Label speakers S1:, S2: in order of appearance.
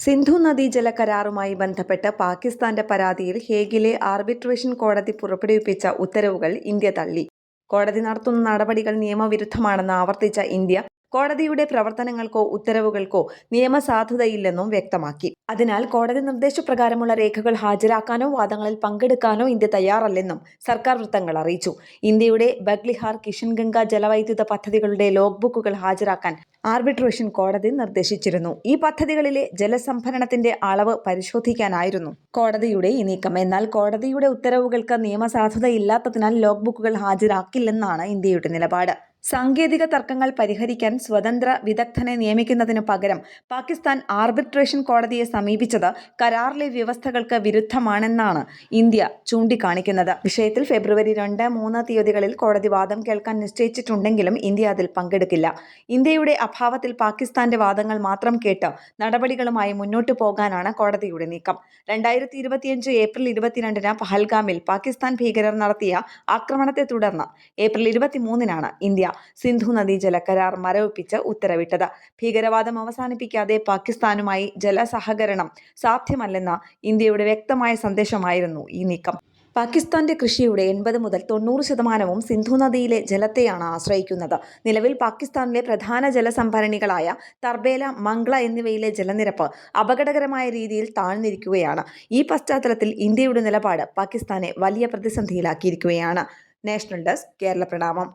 S1: സിന്ധു നദീജല കരാറുമായി ബന്ധപ്പെട്ട് പാകിസ്ഥാന്റെ പരാതിയിൽ ഹേഗിലെ ആർബിട്രേഷൻ കോടതി പുറപ്പെടുവിപ്പിച്ച ഉത്തരവുകൾ ഇന്ത്യ തള്ളി. കോടതി നടത്തുന്ന നടപടികൾ നിയമവിരുദ്ധമാണെന്ന് ആവർത്തിച്ച ഇന്ത്യ കോടതിയുടെ പ്രവർത്തനങ്ങൾക്കോ ഉത്തരവുകൾക്കോ നിയമസാധുതയില്ലെന്നും വ്യക്തമാക്കി. അതിനാൽ കോടതി നിർദ്ദേശപ്രകാരമുള്ള രേഖകൾ ഹാജരാക്കാനോ വാദങ്ങളിൽ പങ്കെടുക്കാനോ ഇന്ത്യ തയ്യാറല്ലെന്നും സർക്കാർ വൃത്തങ്ങൾ അറിയിച്ചു. ഇന്ത്യയുടെ ബഗ്ലിഹാർ, കിഷൻഗംഗ ജലവൈദ്യുത പദ്ധതികളുടെ ലോഗ് ബുക്കുകൾ ഹാജരാക്കാൻ ആർബിട്രേഷൻ കോടതി നിർദ്ദേശിച്ചിരുന്നു. ഈ പദ്ധതികളിലെ ജലസംഭരണത്തിന്റെ അളവ് പരിശോധിക്കാനായിരുന്നു കോടതിയുടെ ഈ നീക്കം. എന്നാൽ കോടതിയുടെ ഉത്തരവുകൾക്ക് നിയമസാധുതയില്ലാത്തതിനാൽ ലോഗ് ബുക്കുകൾ ഹാജരാക്കില്ലെന്നാണ് ഇന്ത്യയുടെ നിലപാട്. സാങ്കേതിക തർക്കങ്ങൾ പരിഹരിക്കാൻ സ്വതന്ത്ര വിദഗ്ധനെ നിയമിക്കുന്നതിനു പകരം പാകിസ്ഥാൻ ആർബിട്രേഷൻ കോടതിയെ സമീപിച്ചത് കരാറിലെ വ്യവസ്ഥകൾക്ക് വിരുദ്ധമാണെന്നാണ് ഇന്ത്യ ചൂണ്ടിക്കാണിക്കുന്നത്. വിഷയത്തിൽ ഫെബ്രുവരി 2, 3 തീയതികളിൽ കോടതി വാദം കേൾക്കാൻ നിശ്ചയിച്ചിട്ടുണ്ടെങ്കിലും ഇന്ത്യ അതിൽ പങ്കെടുക്കില്ല. ഇന്ത്യയുടെ അഭാവത്തിൽ പാകിസ്ഥാന്റെ വാദങ്ങൾ മാത്രം കേട്ട് നടപടികളുമായി മുന്നോട്ടു പോകാനാണ് കോടതിയുടെ നീക്കം. 2025 ഏപ്രിൽ 22 പഹൽഗാമിൽ പാകിസ്ഥാൻ ഭീകരർ നടത്തിയ ആക്രമണത്തെ തുടർന്ന് ഏപ്രിൽ 23 ഇന്ത്യ സിന്ധു നദീജല കരാർ മരവിപ്പിച്ച് ഉത്തരവിട്ടത്. ഭീകരവാദം അവസാനിപ്പിക്കാതെ പാകിസ്ഥാനുമായി ജലസഹകരണം സാധ്യമല്ലെന്ന ഇന്ത്യയുടെ വ്യക്തമായ സന്ദേശമായിരുന്നു ഈ നീക്കം. പാകിസ്ഥാന്റെ കൃഷിയുടെ 80 മുതൽ 90% സിന്ധു നദിയിലെ ജലത്തെയാണ് ആശ്രയിക്കുന്നത്. നിലവിൽ പാകിസ്ഥാനിലെ പ്രധാന ജലസംഭരണികളായ തർബേല, മംഗ്ല എന്നിവയിലെ ജലനിരപ്പ് അപകടകരമായ രീതിയിൽ താഴ്ന്നിരിക്കുകയാണ്. ഈ പശ്ചാത്തലത്തിൽ ഇന്ത്യയുടെ നിലപാട് പാകിസ്ഥാനെ വലിയ പ്രതിസന്ധിയിലാക്കിയിരിക്കുകയാണ്. നാഷണൽ ഡെസ്ക്, കേരള പ്രണാമം.